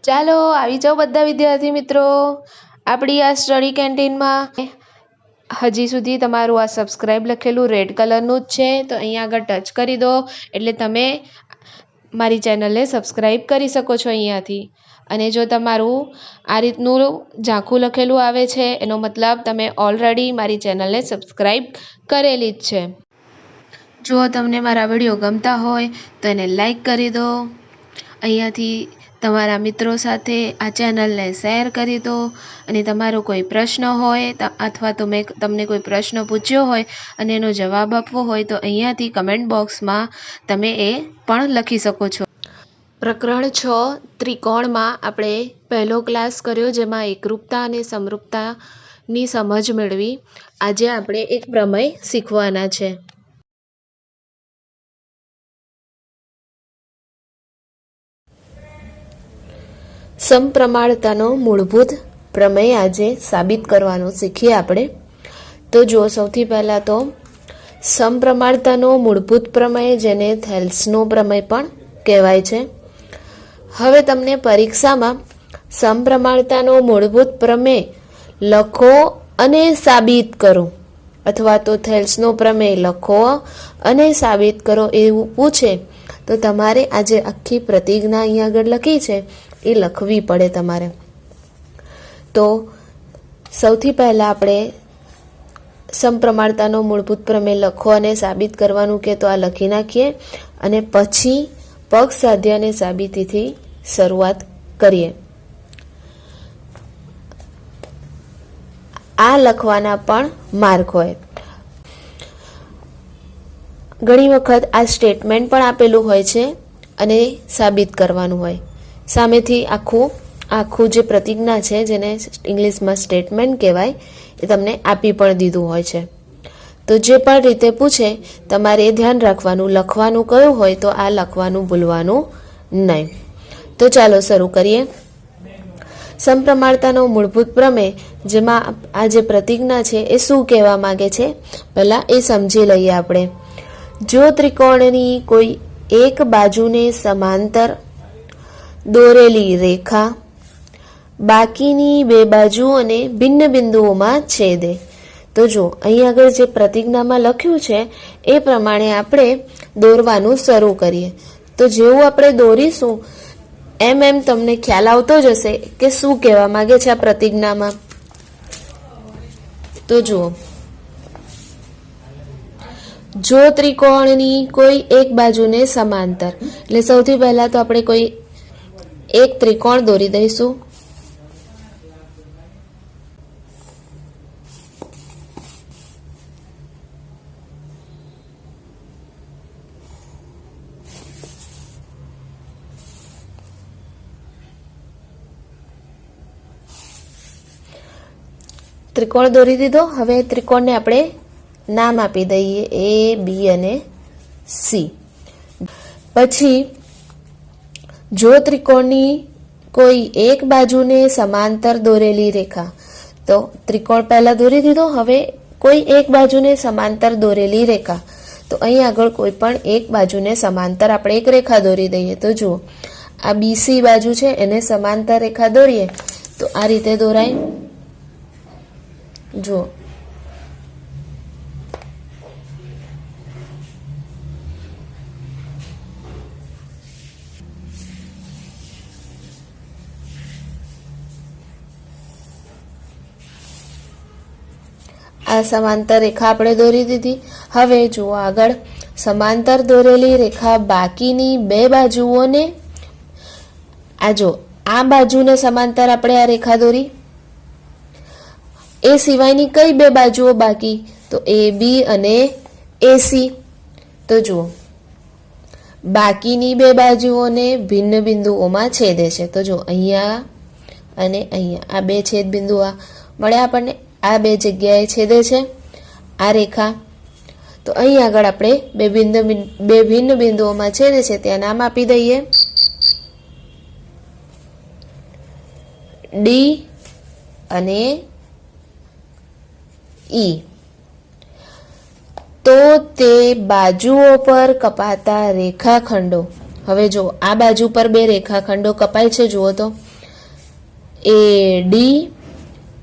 ચાલો આવી જાઓ બધા વિદ્યાર્થી મિત્રો આપણી આ સ્ટડી કેન્ટીનમાં। હજી સુધી તમારું આ સબસ્ક્રાઇબ લખેલું રેડ કલરનું જ છે તો અહીંયા આગળ ટચ કરી દો એટલે તમે મારી ચેનલને સબસ્ક્રાઇબ કરી શકો છો અહીંયાથી। અને જો તમારું આ રીતનું ઝાંખું લખેલું આવે છે એનો મતલબ તમે ઓલરેડી મારી ચેનલને સબસ્ક્રાઇબ કરેલી જ છે। જો તમને મારા વિડીયો ગમતા હોય તો એને લાઈક કરી દો, અહીંયાથી તમારા મિત્રો સાથે આ ચેનલને શેર કરી દો। અને તમારો કોઈ પ્રશ્ન હોય અથવા તો મેં તમને કોઈ પ્રશ્ન પૂછ્યો હોય અને એનો જવાબ આપવો હોય તો અહીંયાથી કમેન્ટ બોક્સમાં તમે એ પણ લખી શકો છો। પ્રકરણ 6 ત્રિકોણમાં આપણે પહેલો ક્લાસ કર્યો જેમાં એકરૂપતા અને સમરૂપતાની સમજ મેળવી। આજે આપણે એક પ્રમેય શીખવાના છે। સમપ્રમાણતાનો મૂળભૂત પ્રમેય આજે સાબિત કરવાનું શીખીએ આપણે। તો જો સૌથી પહેલાં તો સમપ્રમાણતાનો મૂળભૂત પ્રમેય જેને થેલ્સનો પ્રમેય પણ કહેવાય છે। હવે તમને પરીક્ષામાં સમપ્રમાણતાનો મૂળભૂત પ્રમેય લખો અને સાબિત કરો અથવા તો થેલ્સનો પ્રમેય લખો અને સાબિત કરો એવું પૂછે તો તમારે આજે આખી પ્રતિજ્ઞા અહીંયા આગળ લખી છે એ લખવી પડે તમારે। તો સૌથી પહેલાં આપણે સમપ્રમાણતાનો મૂળભૂત પ્રમેય લખો અને સાબિત કરવાનું કે તો આ લખી નાખીએ અને પછી પગ સાધ્ય અને સાબિતીથી શરૂઆત કરીએ। આ લખવાના પણ માર્ક હોય। ઘણી વખત આ સ્ટેટમેન્ટ પણ આપેલું હોય છે અને સાબિત કરવાનું હોય। સામેથી આખું જે પ્રતિજ્ઞા છે જેને ઇંગ્લિશમાં સ્ટેટમેન્ટ કહેવાય એ તમને આપી પણ દીધું હોય છે। તો જે પણ રીતે પૂછે તમારે એ ધ્યાન રાખવાનું, લખવાનું કયું હોય તો આ લખવાનું ભૂલવાનું નહીં। તો ચાલો શરૂ કરીએ। સમપ્રમાણતાનો મૂળભૂત પ્રમેય જેમાં આ જે પ્રતિજ્ઞા છે એ શું કહેવા માંગે છે પહેલાં એ સમજી લઈએ આપણે। જો ત્રિકોણની કોઈ એક બાજુને સમાંતર દોરેલી રેખા બાકીની બે બાજુઓને ભિન્ન બિંદુઓમાં છેદે તો જો અહીં આગળ જે પ્રતિજ્ઞામાં લખ્યું છે એ પ્રમાણે આપણે દોરવાનું શરૂ કરીએ। તો જેવું આપણે દોરીશું એમ તમને ખ્યાલ આવતો જ હશે કે શું કહેવા માંગે છે આ પ્રતિજ્ઞામાં। તો જુઓ, જો ત્રિકોણની કોઈ એક બાજુને સમાંતર એટલે સૌથી પહેલાં તો આપણે કોઈ એક ત્રિકોણ દોરી દઈશું। ત્રિકોણ દોરી દીધો। હવે ત્રિકોણને આપણે નામ આપી દઈએ A, B અને C। પછી જો ત્રિકોણની કોઈ એક બાજુને સમાંતર દોરેલી રેખા તો ત્રિકોણ પહેલાં દોરી દીધો। હવે કોઈ એક બાજુને સમાંતર દોરેલી રેખા તો અહીં આગળ કોઈ પણ એક બાજુને સમાંતર આપણે એક રેખા દોરી દઈએ। તો જુઓ આ BC બાજુ છે એને સમાંતર રેખા દોરીએ તો આ રીતે દોરાય। જુઓ આ સમાંતર રેખા આપણે દોરી દીધી। હવે જુઓ આગળ સમાંતર દોરેલી રેખા બાકીની બે બાજુઓને આ બાજુને સમાંતર આપણે આ રેખા દોરી, એ સિવાયની કઈ બે બાજુઓ બાકી તો AB અને AC। તો જુઓ બાકીની બે બાજુઓને ભિન્ન બિંદુઓમાં છેદે છે। તો જો અહીંયા અને અહીંયા આ બે છેદ બિંદુ મળ્યા આપણને, આ બે જગ્યાએ છેદે છે આ રેખા। તો અહીં આગળ આપણે બે ભિન્ન બિંદુઓમાં છેદે છે ત્યાં નામ આપી દઈએ D અને E। તો તે બાજુઓ પર કપાતા રેખાખંડો, હવે જો આ બાજુ પર બે રેખાખંડો કપાય છે, જુઓ તો AD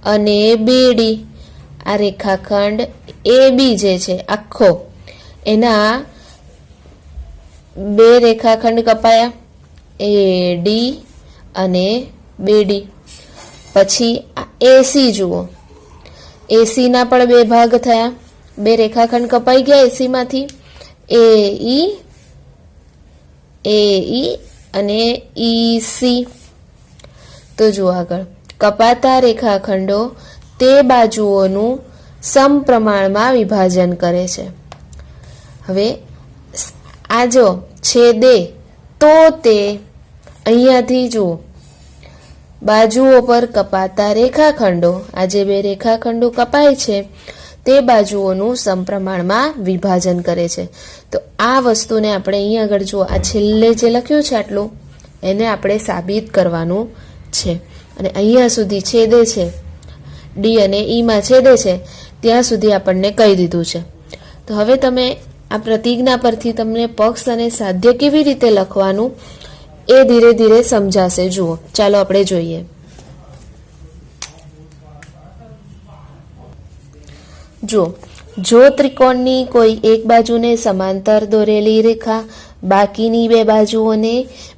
અને BD આ રેખાખંડ AB જે છે આખો એના બે રેખાખંડ કપાયા AD અને BD. પછી AC જુઓ, AC ના પણ બે ભાગ થયા, બે રેખાખંડ કપાઈ ગયા AC માંથી AE અને EC. તો જુઓ આગળ કપાતા રેખાખંડો તે બાજુઓનું સમપ્રમાણમાં વિભાજન કરે છે. હવે આ જો છેદે તો તે અહીંયાથી જુઓ બાજુઓ પર કપાતા રેખાખંડો, આ જે બે રેખાખંડો કપાય છે તે બાજુઓનું સમપ્રમાણમાં વિભાજન કરે છે. તો આ વસ્તુને આપણે અહીંયા આગળ જુઓ, આ છેલ્લે જે લખ્યું છે આટલું એને આપણે સાબિત કરવાનું છે. અને અહીંયા સુધી છેદે છે, ડી અને ઈમાં છેદે છે ત્યાં સુધી આપણને કહી દીધું છે. તો હવે તમે આ પ્રતિજ્ઞા પરથી તમને પક્ષ અને સાધ્ય કેવી રીતે લખવાનું એ ધીરે ધીરે સમજાશે. જુઓ, ચાલો આપણે જોઈએ. જો ત્રિકોણની કોઈ એક બાજુને સમાંતર દોરેલી રેખા બાકીની બે બાજુઓને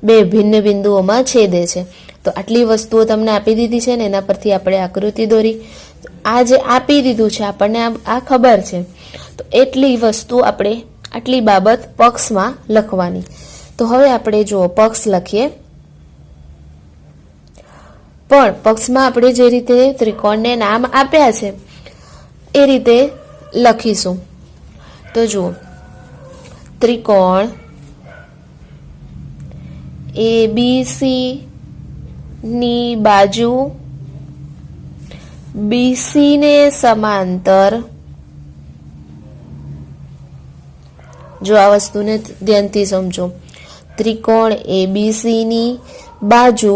બે ભિન્ન બિંદુઓમાં છેદે છે. તો આટલી વસ્તુઓ તમને આપી દીધી છે ને એના પરથી આપણે આકૃતિ દોરી. આ જે આપી દીધું છે આપણને આ ખબર છે, તો એટલી વસ્તુ આપણે આટલી બાબત પક્ષમાં લખવાની. તો હવે આપણે જુઓ પક્ષ લખીએ, પણ પક્ષમાં આપણે જે રીતે ત્રિકોણને નામ આપ્યા છે એ રીતે લખીશું. તો જુઓ ત્રિકોણ ABC ની બાજુ BC ને સમાંતર, જો આ વસ્તુને ધ્યાનથી સમજો, ત્રિકોણ ABC ની બાજુ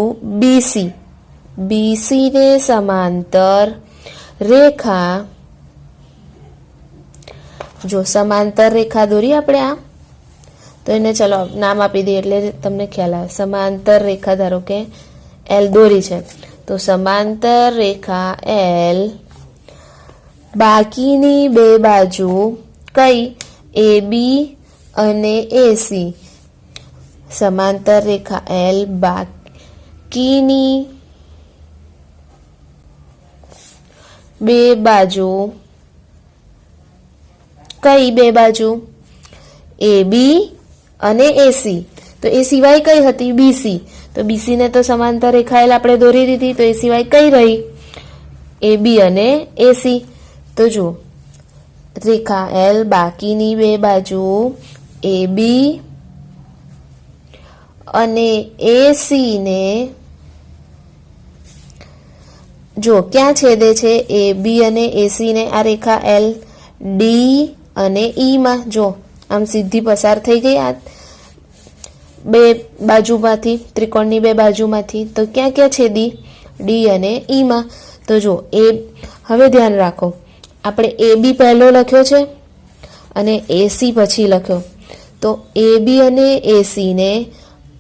BC ને સમાંતર રેખા, જો સમાંતર રેખા દોરી આપણે આ, તો એને ચલો નામ આપી દઈએ એટલે તમને ખ્યાલ આવે. સમાંતર રેખા ધારો કે L દોરી છે, તો સમાંતર રેખા L બાકીની બે બાજુ કઈ AB અને AC, સમાંતર રેખા L બાકીની બે બાજુ કઈ બે બાજુ AB અને AC. તો એ સિવાય કઈ હતી BC, તો BC ને તો સમાંતર રેખા L આપણે દોરી દીધી, તો એ સિવાય કઈ રહી AB અને AC. તો જુઓ રેખા L બાકીની બે બાજુ AB અને AC ને જો ક્યાં છેદે છે AB અને AC ને આ રેખા L D અને E માં, જો આમ સીધી પસાર થઈ ગઈ આ બે બાજુમાંથી, ત્રિકોણની બે બાજુમાંથી. તો ક્યાં ક્યાં છેદી D અને E માં. તો જો એ હવે ધ્યાન રાખો, આપણે AB પહેલો લખ્યો છે અને AC પછી લખ્યો, તો AB અને AC ને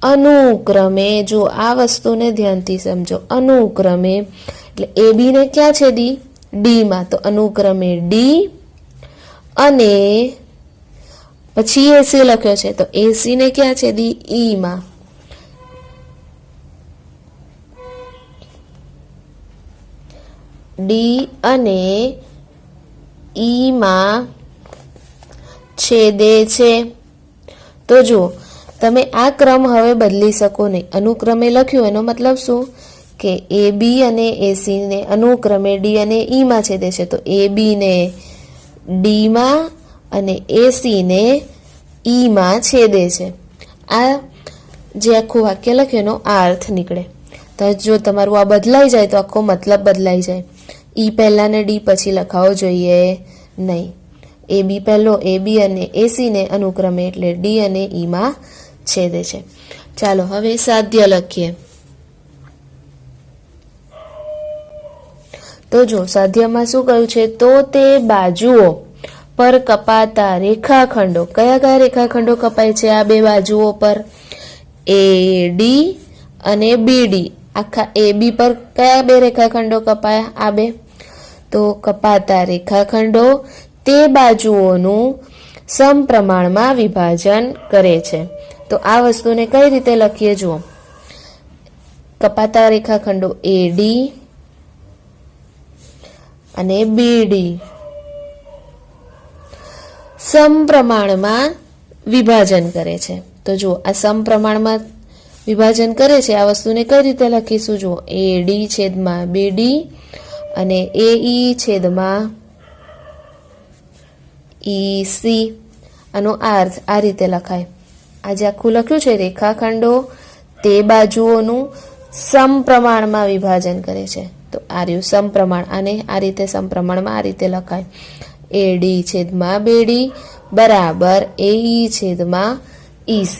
અનુક્રમે, જો આ વસ્તુને ધ્યાનથી સમજો, અનુક્રમે એટલે AB ને ક્યાં છેદી D માં, તો અનુક્રમે D અને પછી AC લખ્યો છે તો AC ને ક્યાં છેદી E માં, D અને E માં છેદે છે. તો જુઓ તમે આ ક્રમ હવે બદલી શકો નહીં. અનુક્રમે લખ્યું એનો મતલબ શું કે AB અને AC ને અનુક્રમે D અને E માં છેદે છે, તો AB ને D માં અને AC ને E માં છેદે છે. આ જે આખું વાક્ય લખ્યું એનો આ અર્થ નીકળે. તો જો તમારું આ બદલાઈ જાય તો આખો મતલબ બદલાઈ જાય. E પહેલા ને D પછી લખાવો જોઈએ નહીં. AB પહેલો AB અને AC ને અનુક્રમે એટલે D અને E માં છેદે છે. ચાલો હવે સાધ્ય લખીએ. તો જો સાધ્યમાં શું કહ્યું છે, તો તે બાજુઓ પર કપાતા રેખાખંડો, કયા કયા રેખાખંડો કપાય છે આ બે બાજુઓ પર, AD અને BD, આખા AB પર કયા બે રેખાખંડો કપાયા? આ બે. તો કપાતા રેખાખંડો તે બાજુઓનું સમપ્રમાણમાં વિભાજન કરે છે. તો આ વસ્તુને કઈ રીતે લખીએ જુઓ. કપાતા રેખાખંડો AD અને BD સમપ્રમાણમાં વિભાજન કરે છે. તો જુઓ આ સમપ્રમાણમાં વિભાજન કરે છે, આ વસ્તુને કઈ રીતે લખીશું? જુઓ AD છેદમાં BD અને AE છેદમાં EC. આનો અર્થ આ રીતે લખાય. આજે આખું લખ્યું છે રેખાખંડો તે બાજુઓનું સમપ્રમાણમાં વિભાજન કરે છે. તો આ રહ્યું સમપ્રમાણ. આને આ રીતે સમપ્રમાણમાં આ રીતે લખાય. AD છેદમાં BD બરાબર AE છેદમાં EC.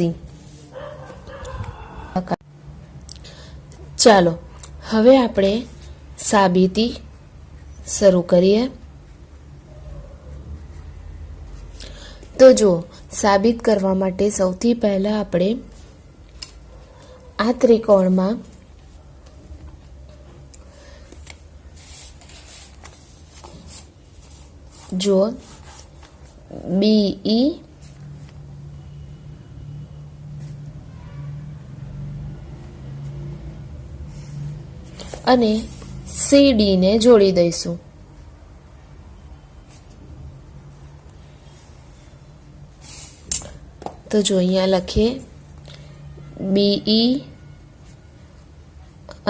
ચાલો હવે આપણે સાબિતી શરૂ કરીએ. તો જો સાબિત કરવા માટે સૌથી પહેલા આપણે આ ત્રિકોણમાં જો BE અને CD ને જોડી દઈશું. તો જો અહીંયા લખીએ BE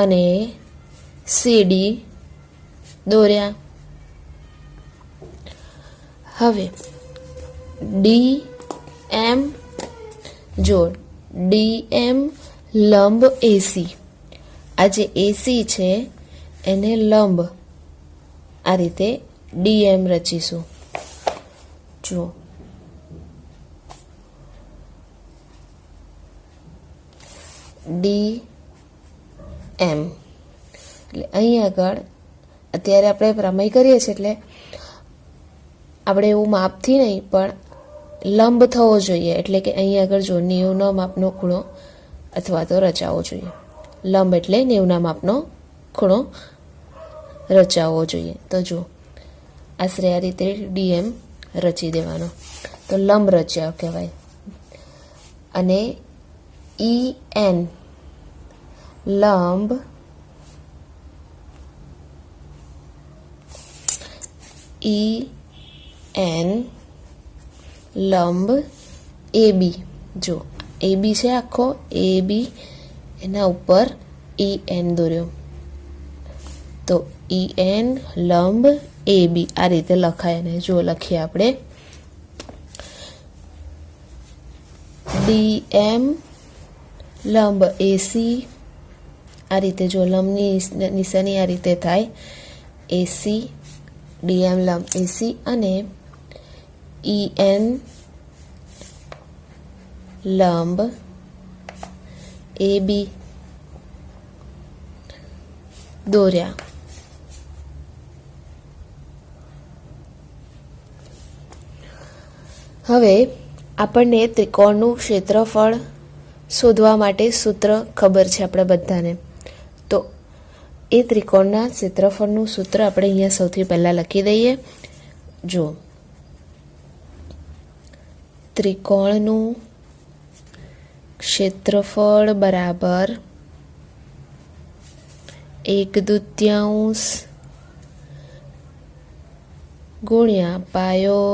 અને CD દોર્યા. હવે DM જો DM લંબ AC. આ જે AC છે એને લંબ આ રીતે DM રચીશું. જો DM એટલે અહીં આગળ અત્યારે આપણે પ્રમેય કરીએ છીએ એટલે આપણે એવું માપથી નહીં પણ લંબ થવો જોઈએ. એટલે કે અહીં આગળ જો 90 માપનો ખૂણો અથવા તો રચાવો જોઈએ. લંબ એટલે 90 માપનો ખૂણો રચાવવો જોઈએ. તો જો આશરે આ રીતે DM રચી દેવાનો. તો લંબ રચ્યા કહેવાય. અને EN લંબ EN લંબ AB. જો AB છે આખો AB એના ઉપર EN દોર્યો. તો EN લંબ AB આ રીતે લખાય. ને જો લખીએ આપણે DM લંબ AC આ રીતે. જો લંબની નિશાની આ રીતે થાય. AC DM લંબ AC અને EN લંબ AB દોર્યા. હવે આપણને ત્રિકોણનું ક્ષેત્રફળ શોધવા માટે સૂત્ર ખબર છે આપણે બધાને. તો એ ત્રિકોણના ક્ષેત્રફળનું સૂત્ર આપણે અહીંયા સૌથી પહેલાં લખી દઈએ. જો ત્રિકોણનું ક્ષેત્રફળ બરાબર 1/2 ગુણ્યા પાયો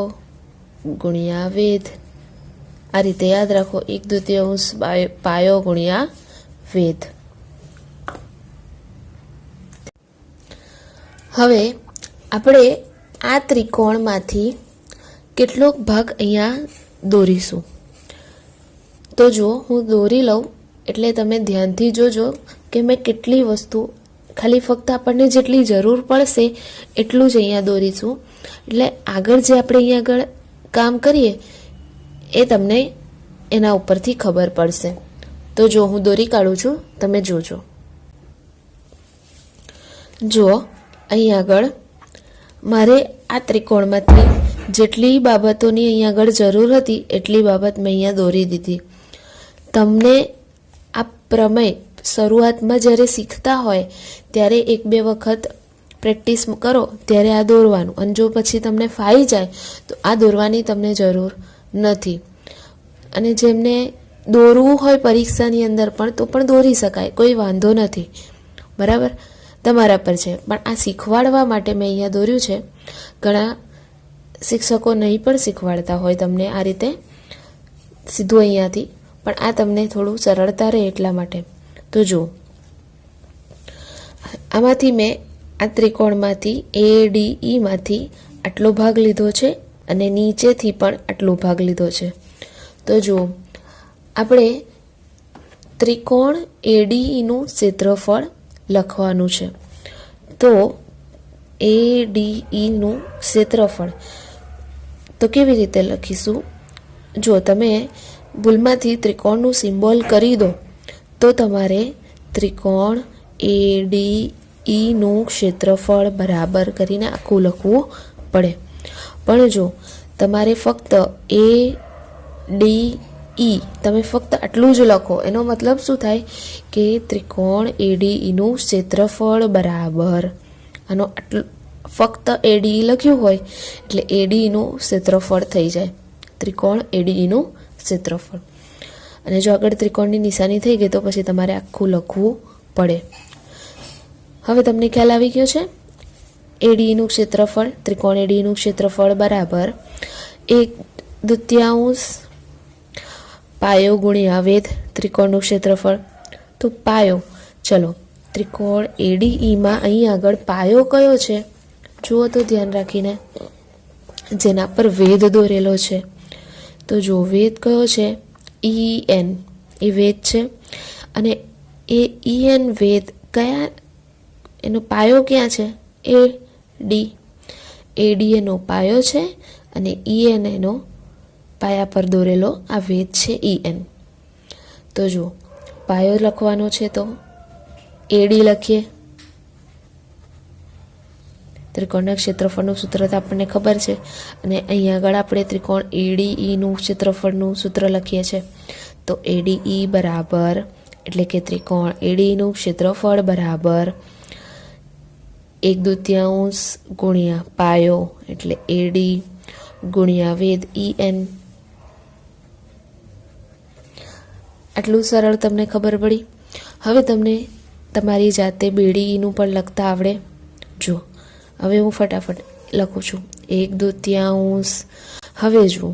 ગુણ્યા વેધ. આ રીતે યાદ રાખો 1/2 પાયો ગુણ્યા વેધ. હવે આપણે આ ત્રિકોણમાંથી કેટલોક ભાગ અહીંયા દોરીશું. તો જો હું દોરી લઉં એટલે તમે ધ્યાનથી જોજો કે મેં કેટલી વસ્તુ ખાલી ફક્ત આપણને જેટલી જરૂર પડશે એટલું જ અહીંયા દોરીશું. એટલે આગળ જે આપણે અહીંયા આગળ કામ કરીએ એ તમને એના ઉપરથી ખબર પડશે. તો જો હું દોરી કાઢું છું, તમે જોજો. જો અહીં આગળ મારે આ ત્રિકોણમાંથી જેટલી બાબતોની અહીંયા આગળ જરૂર હતી એટલી બાબત મેં અહીંયા દોરી દીધી. તમને આ પ્રમેય શરૂઆતમાં જ્યારે શીખતા હોય ત્યારે 1-2 વખત પ્રેક્ટિસ કરો ત્યારે આ દોરવાનું, અને જો પછી તમને ફાવી જાય તો આ દોરવાની તમને જરૂર નથી. અને જેમને દોરવું હોય પરીક્ષાની અંદર પણ તો પણ દોરી શકાય, કોઈ વાંધો નથી. બરાબર, તમારા પર છે. પણ આ શીખવાડવા માટે મેં અહીંયા દોર્યું છે. ઘણા શિક્ષકો નહીં પણ શીખવાડતા હોય તમને આ રીતે સીધું અહીંયાથી, પણ આ તમને થોડું સરળતા રહે એટલા માટે. તો જો આમાંથી મેં આ ત્રિકોણમાંથી ADE માંથી આટલો ભાગ લીધો છે અને નીચેથી પણ આટલો ભાગ લીધો છે. તો જો આપણે ત્રિકોણ ADEનું ક્ષેત્રફળ લખવાનું છે. તો ADEનું ક્ષેત્રફળ તો કેવી રીતે લખીશું? જો તમે ભૂલમાંથી ત્રિકોણનું સિમ્બોલ કરી દો તો તમારે ત્રિકોણ ADEનું ક્ષેત્રફળ બરાબર કરીને આખું લખવું પડે. પણ જો તમારે ફક્ત ADE તમે ફક્ત આટલું જ લખો, એનો મતલબ શું થાય કે ત્રિકોણ ADEનું ક્ષેત્રફળ બરાબર આનો આટલું ફક્ત ADE લખ્યું હોય એટલે ADEનું ક્ષેત્રફળ થઈ જાય, ત્રિકોણ ADEનું ક્ષેત્રફળ. અને જો આગળ ત્રિકોણની નિશાની થઈ ગઈ તો પછી તમારે આખું લખવું પડે. હવે તમને ખ્યાલ આવી ગયો છે? ADEનું ક્ષેત્રફળ, ત્રિકોણ ADEનું ક્ષેત્રફળ બરાબર 1/2 પાયો ગુણ્યા વેધ ત્રિકોણનું ક્ષેત્રફળ. તો પાયો, ચલો ત્રિકોણ ADEમાં અહીં આગળ પાયો કયો છે જુઓ તો ધ્યાન રાખીને, જેના પર વેધ દોરેલો છે. તો જો વેધ કયો છે? EN, એ વેધ છે. અને એ EN વેધ કયા, એનો પાયો ક્યાં છે? AD, એનો પાયો છે અને EN એનો પાયા પર દોરેલો આ વેધ છે EN. તો જો પાયો લખવાનો છે તો AD લખીએ. ત્રિકોણના ક્ષેત્રફળનું સૂત્ર તો આપણને ખબર છે, અને અહીંયા આગળ આપણે ત્રિકોણ ADEનું ક્ષેત્રફળનું સૂત્ર લખીએ છીએ. તો ADE બરાબર, એટલે કે ત્રિકોણ ADEનું ક્ષેત્રફળ બરાબર 1/2 ગુણ્યા પાયો એટલે AD ગુણ્યા વેધ EN. આટલું સરળ તમને ખબર પડી. હવે તમને તમારી જાતે BDEનું પણ લખતા આવડે. જો હવે હું ફટાફટ લખું છું 1/2. હવે જુઓ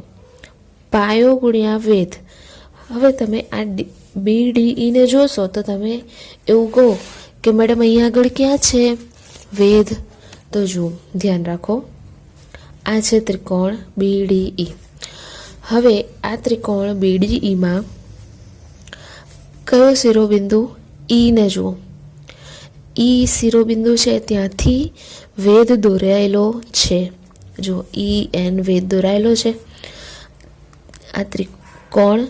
પાયો ગુણ્યા વેધ. હવે તમે આ BDEને જોશો તો તમે એવું કહો કે મેડમ અહીંયા આગળ ક્યાં છે વેધ? તો જુઓ ધ્યાન રાખો, આ છે ત્રિકોણ BDE. હવે આ ત્રિકોણ BDEમાં કયો શિરોબિંદુ? E ને જુઓ, E શિરોબિંદુ છે ત્યાંથી વેધ દોરાયેલો છે. જો EN વેધ દોરાયેલો છે. આ ત્રિકોણ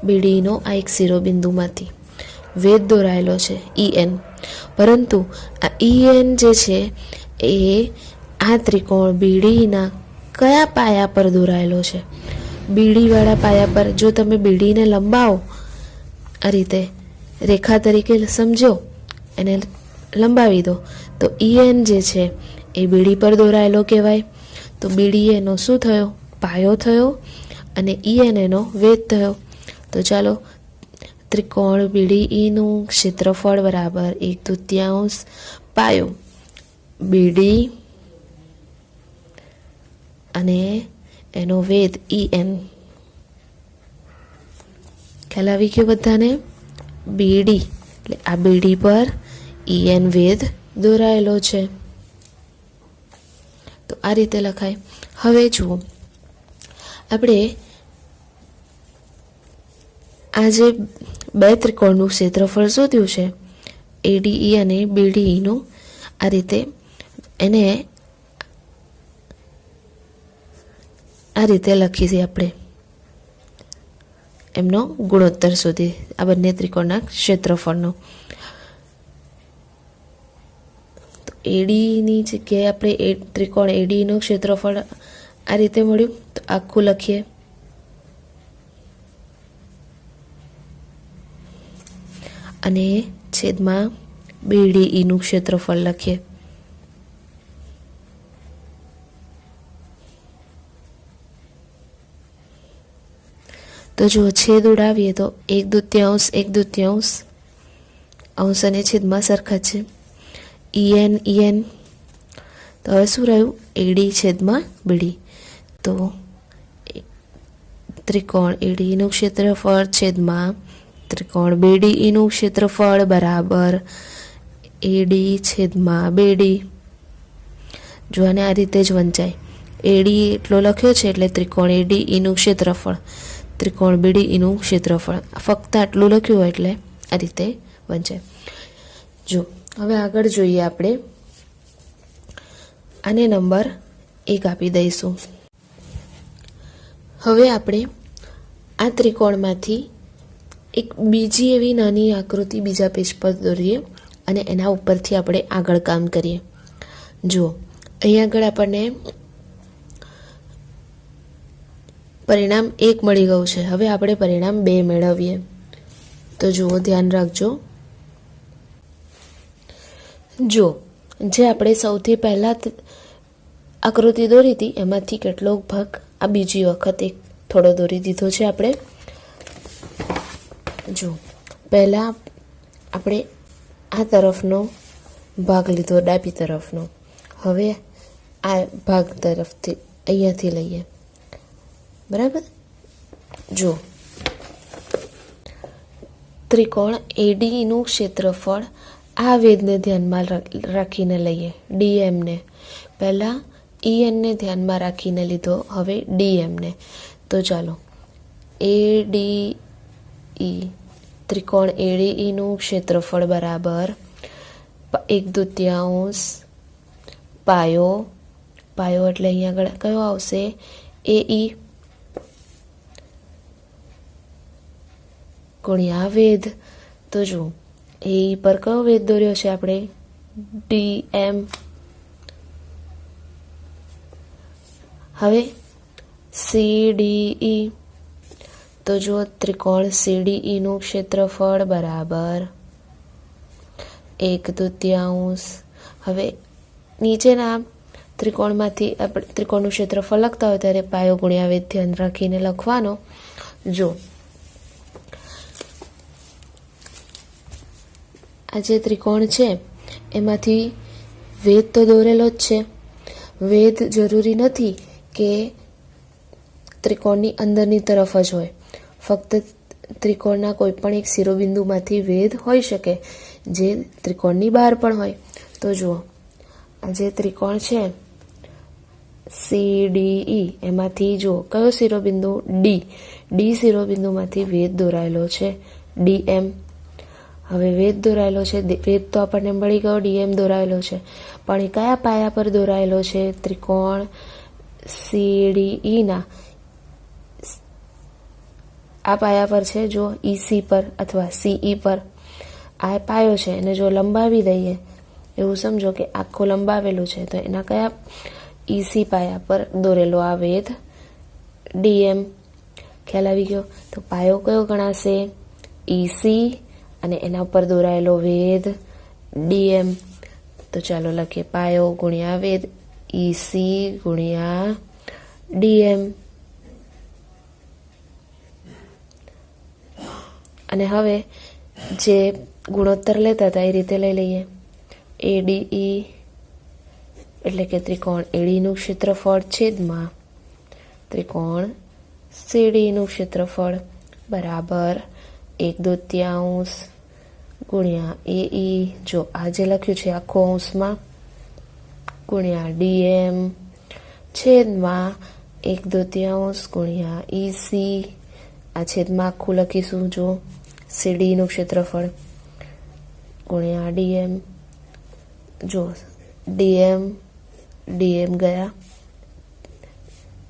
BDEનો આ એક શિરોબિંદુમાંથી વેધ દોરાયેલો છે EN. પરંતુ આ EN જે છે એ આ ત્રિકોણ BDEના કયા પાયા પર દોરાયેલો છે? BD વાળા પાયા પર. જો તમે BDને લંબાવો આ રીતે રેખા તરીકે સમજો, એને લંબાવી દો તો EN જે છે એ BD પર દોરાયેલો કહેવાય. તો BD એનો શું થયો? પાયો થયો, અને EN એનો વેધ થયો. તો ચાલો ત્રિકોણ BDEનું ક્ષેત્રફળ બરાબર 1/2 પાયો BD અને એનો વેધ EN. ખ્યાલ આવી ગયો બધાને? BD એટલે આ BD પર EN વેધ દોરાયેલો છે. તો આ રીતે લખાય. હવે જુઓ આપણે આ જે બે ત્રિકોણનું ક્ષેત્રફળ શોધ્યું છે ADE અને BDEનું, આ રીતે એને આ રીતે લખીએ આપણે એમનો ગુણોત્તર શોધી આ બંને ત્રિકોણના ક્ષેત્રફળનો. તો ADની જગ્યાએ આપણે ત્રિકોણ ADનું ક્ષેત્રફળ આ રીતે મળ્યું. તો આખું લખીએ. અને છેદમાં BDEનું ક્ષેત્રફળ લખીએ. તો જો છેદ ઉડાવીએ તો 1/2 1/2 અંશ અને છેદમાં સરખા છે. EN તો હવે શું રહ્યું? AD છેદમાં BD. તો ત્રિકોણ ADEનું ક્ષેત્રફળ છેદમાં ત્રિકોણ BDEનું ક્ષેત્રફળ બરાબર AD છેદમાં BD. જો આને આ રીતે જ વંચાય. AD એટલો લખ્યો છે એટલે ત્રિકોણ ADEનું ક્ષેત્રફળ, ત્રિકોણ BDEનું ક્ષેત્રફળ. ફક્ત આટલું લખ્યું હોય એટલે આ રીતે વંચાય. જો હવે આગળ જોઈએ આપણે. આને નંબર 1 આપી દઈશું. હવે આપણે આ ત્રિકોણમાંથી એક બીજી એવી નાની આકૃતિ બીજા પેજ પર દોરીએ અને એના ઉપરથી આપણે આગળ કામ કરીએ. જો અહીં આગળ આપણને પરિણામ 1 મળી ગયું છે. હવે આપણે પરિણામ 2 મેળવીએ. તો જુઓ, ધ્યાન રાખજો. જો જે આપણે સૌથી પહેલાં આકૃતિ દોરી હતી એમાંથી કેટલોક ભાગ આ બીજી વખત એક થોડો દોરી દીધો છે આપણે. જો પહેલાં આપણે આ તરફનો ભાગ લીધો, ડાબી તરફનો. હવે આ ભાગ તરફથી અહીંયાથી લઈએ. બરાબર. જો ત્રિકોણ ADEનું ક્ષેત્રફળ આ વેધને ધ્યાનમાં રાખીને લઈએ, DMને. પહેલાં ENને ધ્યાનમાં રાખીને લીધો, હવે DMને. તો ચાલો, ADE ત્રિકોણ ADEનું ક્ષેત્રફળ બરાબર 1/2 પાયો. પાયો એટલે અહીંયા આગળ કયો આવશે? AE ગુણ્યા વેધ. તો જુઓ, AE પર કયો વેધ દોર્યો છે આપણે? DM. હવે CDE. તો જુઓ, ત્રિકોણ CDEનું ક્ષેત્રફળ બરાબર 1/2. હવે નીચેના ત્રિકોણમાંથી આપણે ત્રિકોણનું ક્ષેત્રફળ લખતા હોય ત્યારે પાયો ગુણ્યા વેધ ધ્યાન રાખીને લખવાનો. જો આ જે ત્રિકોણ છે એમાંથી વેધ તો દોરેલો જ છે. વેધ જરૂરી નથી કે ત્રિકોણની અંદરની તરફ જ હોય. ફક્ત ત્રિકોણના કોઈ પણ એક શિરોબિંદુમાંથી વેધ હોઈ શકે જે ત્રિકોણની બહાર પણ હોય. તો જુઓ, આ જે ત્રિકોણ છે CDE એમાંથી જો કયો શિરોબિંદુ? D શિરોબિંદુમાંથી વેધ દોરાયેલો છે DM. હવે વેધ દોરાયેલો છે, વેધ તો આપણને મળી ગયો, DM દોરાયેલો છે. પણ એ કયા પાયા પર દોરાયેલો છે? ત્રિકોણ CDEના આ પાયા પર છે. જો EC પર અથવા CE પર આ પાયો છે, એને જો લંબાવી દઈએ, એવું સમજો કે આખું લંબાવેલું છે, તો એના કયા EC પાયા પર દોરેલો આ વેધ? DM. ખ્યાલ આવી ગયો? તો પાયો કયો ગણાશે? EC અને એના ઉપર દોરાયેલો વેધ DM. તો ચાલો લખીએ, પાયો ગુણ્યા વેધ EC ગુણ્યા DM. અને હવે જે ગુણોત્તર લેતા હતા એ રીતે લઈ લઈએ. ADE એટલે કે ત્રિકોણ ADEનું ક્ષેત્રફળ છેદમાં ત્રિકોણ CDEનું ક્ષેત્રફળ બરાબર 1/2 ગુણ્યા AE. જો આ જે લખ્યું છે આખો અંશમાં ગુણ્યા DM છેદમાં 1/2 ગુણ્યા EC. આ છેદમાં આખું લખીશું. જો CDEનું ક્ષેત્રફળ ગુણ્યા DM. જો DM ગયા,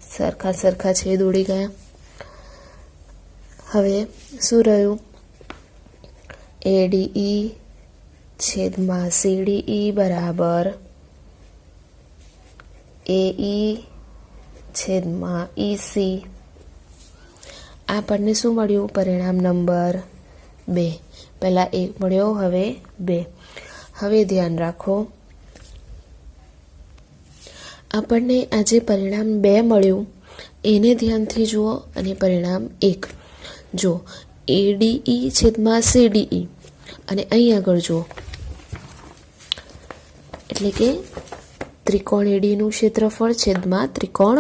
સરખા છેદ ઉડી ગયા. હવે શું રહ્યું? ADE છેદમાં CDE બરાબર AE છેદમાં EC. આપણને શું મળ્યું? પરિણામ નંબર 2. પહેલાં 1 મળ્યો, હવે 2. હવે ધ્યાન રાખો, આપણને આજે પરિણામ 2 મળ્યું એને ધ્યાનથી જુઓ અને પરિણામ 1 જો ADE છેદમાં CDE અને અહીં આગળ જુઓ, એટલે કે ત્રિકોણ ADનું ક્ષેત્રફળ છેદમાં ત્રિકોણ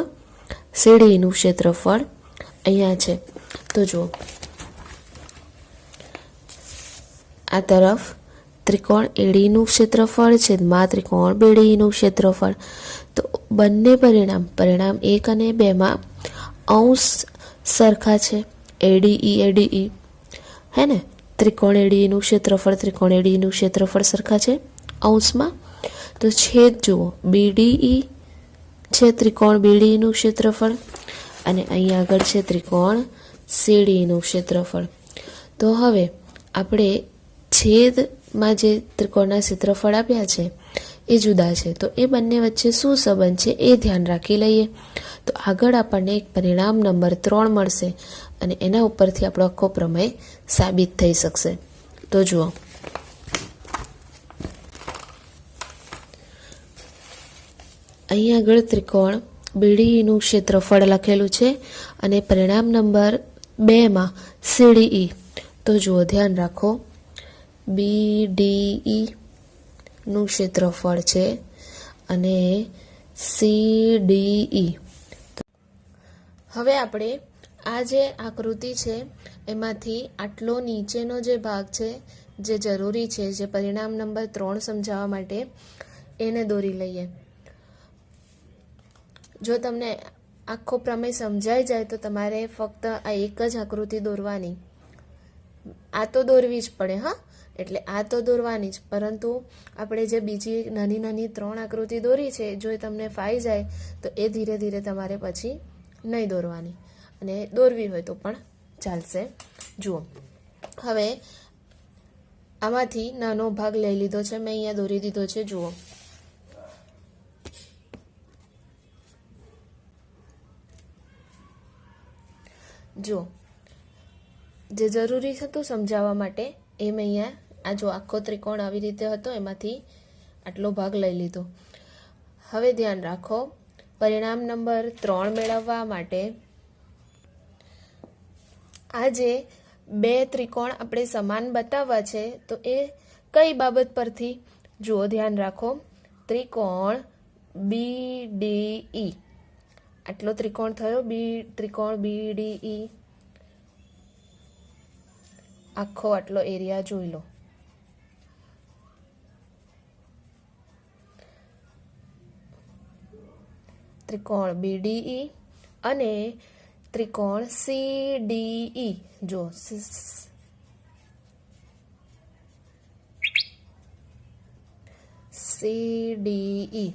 CDનું ક્ષેત્રફળ અહીંયા છે. તો જુઓ આ તરફ ત્રિકોણ ADનું ક્ષેત્રફળ છેદમાં ત્રિકોણ BDનું ક્ષેત્રફળ. તો બંને પરિણામ 1 અને 2માં અંશ સરખા છે. ADE હે ને, ત્રિકોણ ADનું ક્ષેત્રફળ સરખા છે અંશમાં. તો છેદ જુઓ, BDE છે ત્રિકોણ BDનું ક્ષેત્રફળ અને અહીં આગળ છે ત્રિકોણ CDનું ક્ષેત્રફળ. તો હવે આપણે છેદમાં જે ત્રિકોણના ક્ષેત્રફળ આપ્યા છે એ જુદા છે, તો એ બંને વચ્ચે શું સંબંધ છે એ ધ્યાન રાખી લઈએ. તો આગળ આપણને એક પરિણામ નંબર 3 મળશે અને એના ઉપરથી આપણો આખો પ્રમેય સાબિત થઈ શકશે. તો જુઓ, અહીં આગળ ત્રિકોણ BDEનું ક્ષેત્રફળ લખેલું છે અને પરિણામ નંબર 2માં CDE. તો જુઓ ધ્યાન રાખો, BDEનું ક્ષેત્રફળ છે અને CDE. હવે આપણે આ જે આકૃતિ છે એમાંથી આટલો નીચેનો જે ભાગ છે જે જરૂરી છે, જે પરિણામ નંબર 3 સમજાવવા માટે, એને દોરી લઈએ. જો તમને આખો પ્રમેય સમજાઈ જાય તો તમારે ફક્ત આ એક જ આકૃતિ દોરવાની, આ તો દોરવી જ પડે. હા, એટલે આ તો દોરવાની જ, પરંતુ આપણે જે બીજી નાની નાની 3 આકૃતિ દોરી છે, જો એ તમને ફાઈ જાય તો એ ધીરે ધીરે તમારે પછી નહીં દોરવાની, અને દોરવી હોય તો પણ ચાલશે. જુઓ, હવે આમાંથી નાનો ભાગ લઈ લીધો છે, મેં અહીંયા દોરી દીધો છે. જુઓ, જે જરૂરી હતું સમજાવવા માટે એ મેં અહીંયા, આ જો આખો ત્રિકોણ આવી રીતે હતો એમાંથી આટલો ભાગ લઈ લીધો. હવે ધ્યાન રાખો, પરિણામ નંબર 3 મેળવવા માટે આ જે 2 ત્રિકોણ આપણે સમાન બતાવવા છે, તો એ કઈ બાબત પરથી? જુઓ ધ્યાન રાખો, ત્રિકોણ BDE, આટલો ત્રિકોણ થયો, ત્રિકોણ BDE, આખો આટલો એરિયા જોઈ લો. ત્રિકોણ BDE અને ત્રિકોણ CDE. જો CDE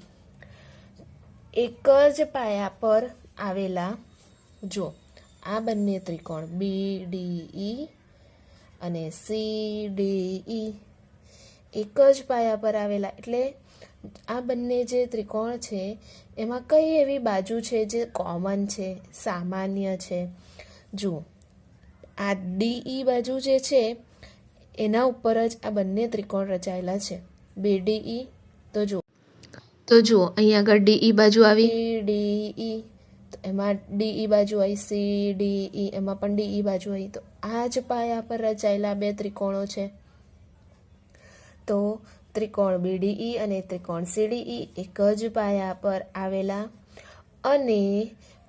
એક જ પાયા પર આવેલા. જો આ બંને ત્રિકોણ BDE અને CDE એક જ પાયા પર આવેલા, એટલે આ બંને જે ત્રિકોણ છે એમાં કઈ એવી બાજુ છે જે કોમન છે, સામાન્ય છે? જુઓ, આ DE બાજુ જે છે એના ઉપર જ આ બંને ત્રિકોણ રચાયેલા છે, BDE. તો જુઓ અહીં આગળ DE બાજુ આવી, DE, તો એમાં DE બાજુ આવી, CDE, એમાં પણ DE બાજુ આવી. તો આ જ પાયા પર રચાયેલા 2 ત્રિકોણો છે. તો ત્રિકોણ BDE અને ત્રિકોણ CDE એક જ પાયા પર આવેલા અને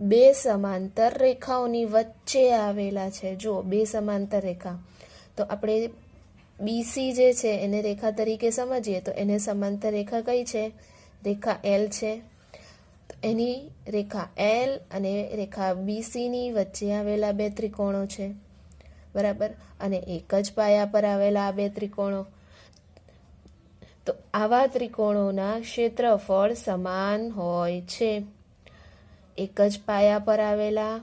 2 સમાંતર રેખાઓની વચ્ચે આવેલા છે. જુઓ, 2 સમાંતર રેખા. તો આપણે BC જે છે એને રેખા તરીકે સમજીએ તો એને સમાંતર રેખા કઈ છે? રેખા L છે. તો એની રેખા L અને રેખા BCની વચ્ચે આવેલા 2 ત્રિકોણો છે, બરાબર, અને એક જ પાયા પર આવેલા આ 2 ત્રિકોણો. તો આવા ત્રિકોણોના ક્ષેત્રફળ સમાન હોય છે. એક જ પાયા પર આવેલા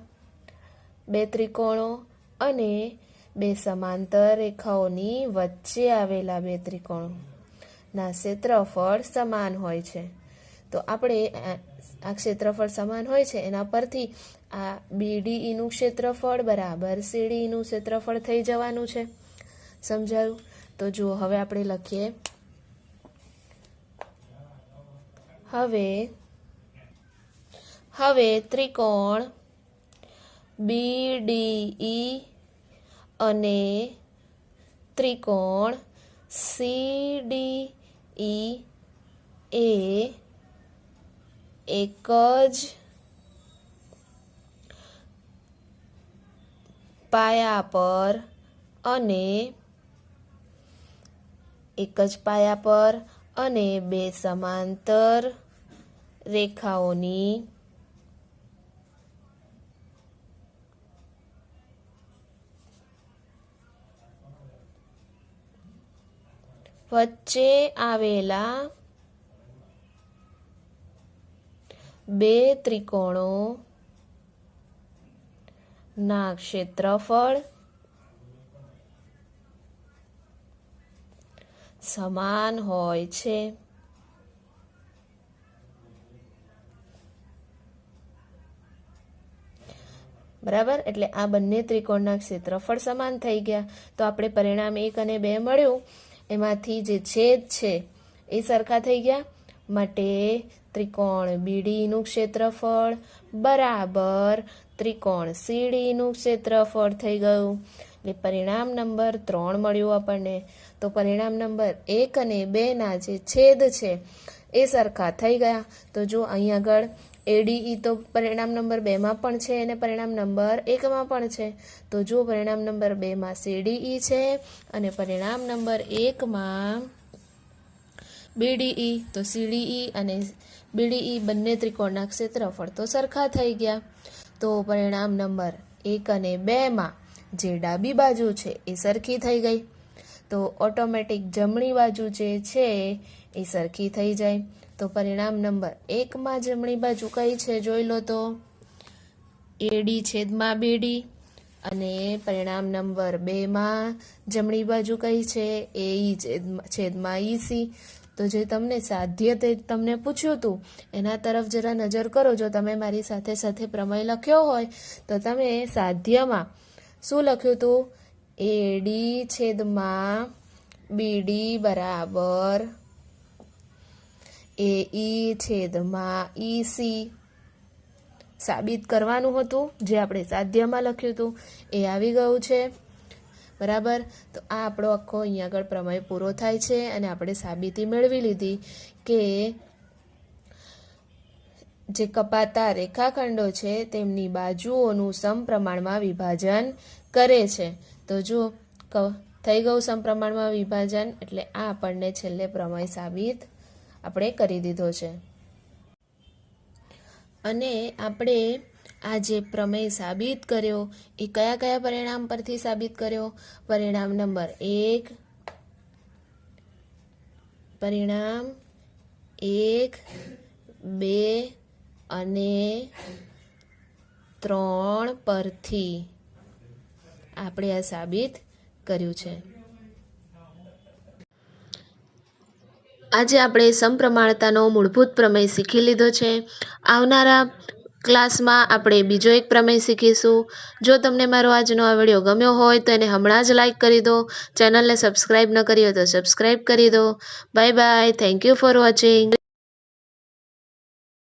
2 ત્રિકોણો અને 2 સમાંતર રેખાઓની વચ્ચે આવેલા 2 ત્રિકોણોના ક્ષેત્રફળ સમાન હોય છે. તો આપણે આ ક્ષેત્રફળ સમાન હોય છે એના પરથી આ BDEનું ક્ષેત્રફળ બરાબર CDEનું ક્ષેત્રફળ થઈ જવાનું છે. સમજાયું? તો જુઓ, હવે આપણે લખીએ. હવે ત્રિકોણ BDE અને ત્રિકોણ CDE એ એક જ પાયા પર અને બે સમાંતર રેખાઓની વચ્ચે આવેલા બે ત્રિકોણો ના ક્ષેત્રફળ સમાન હોય છે. બરાબર, એટલે આ બંને ત્રિકોણના ક્ષેત્રફળ સમાન થઈ ગયા. તો આપણે પરિણામ 1 અને 2 મળ્યું, એમાંથી જે છેદ છે એ સરખા થઈ ગયા. માટે ત્રિકોણ BDનું ક્ષેત્રફળ બરાબર ત્રિકોણ CDનું ક્ષેત્રફળ થઈ ગયું. એટલે પરિણામ નંબર 3 મળ્યું આપણને. તો પરિણામ નંબર 1 અને 2ના જે છેદ છે એ સરખા થઈ ગયા. તો જો અહીં આગળ ADE તો પરિણામ નંબર 2માં પણ છે અને પરિણામ નંબર 1માં પણ છે. તો જો પરિણામ નંબર 2માં CDE છે અને પરિણામ નંબર 1માં BDE. તો CDE અને BDE બંને ત્રિકોણના ક્ષેત્રફળ તો સરખા થઈ ગયા. તો પરિણામ નંબર 1 અને 2માં જે ડાબી બાજુ છે એ સરખી થઈ ગઈ. તો ઓટોમેટિક જમણી બાજુ જે છે એ સરખી થઈ જાય. તો પરિણામ નંબર 1માં જમણી બાજુ કઈ છે જોઈ લો. તો AD છેદમાં BD. અને પરિણામ નંબર 2માં જમણી બાજુ કઈ છે AE છેદમાં EC. તો જે તમને સાધ્ય તે તમને પૂછ્યું હતું એના તરફ જરા નજર કરો. જો તમે મારી સાથે સાથે પ્રમેય લખ્યો હોય તો તમે સાધ્યમાં શું લખ્યું હતું? AD છેદમાં BD બરાબર AE છેદમાં EC સાબિત કરવાનું હતું. જે આપણે સાધ્યમાં લખ્યું હતું એ આવી ગયું છે. બરાબર, તો આ આપણો આખો અહીંયા આગળ પ્રમેય પૂરો થાય છે અને આપણે સાબિતી મેળવી લીધી કે જે કપાતા રેખાખંડો છે તેમની બાજુઓનું સમપ્રમાણમાં વિભાજન કરે છે. તો જો થઈ ગયું સમપ્રમાણમાં વિભાજન, એટલે આ આપણને છેલ્લે પ્રમેય સાબિત આપણે કરી દીધો છે. અને આપણે આ જે પ્રમેય સાબિત કર્યો એ કયા કયા પરિણામ પરથી સાબિત કર્યો? પરિણામ નંબર 1, પરિણામ 1, 2 અને 3 પરથી આપણે આ સાબિત કર્યું છે. આજે આપણે સમપ્રમાણતાનો મૂળભૂત પ્રમેય શીખી લીધો છે. આવનારા ક્લાસમાં આપણે બીજો એક પ્રમેય શીખીશું. જો તમને મારો આજનો આ વિડીયો ગમ્યો હોય તો એને હમણાં જ લાઈક કરી દો. ચેનલને સબસ્ક્રાઈબ ન કરી હોય તો સબસ્ક્રાઈબ કરી દો. Bye bye. Thank you for watching.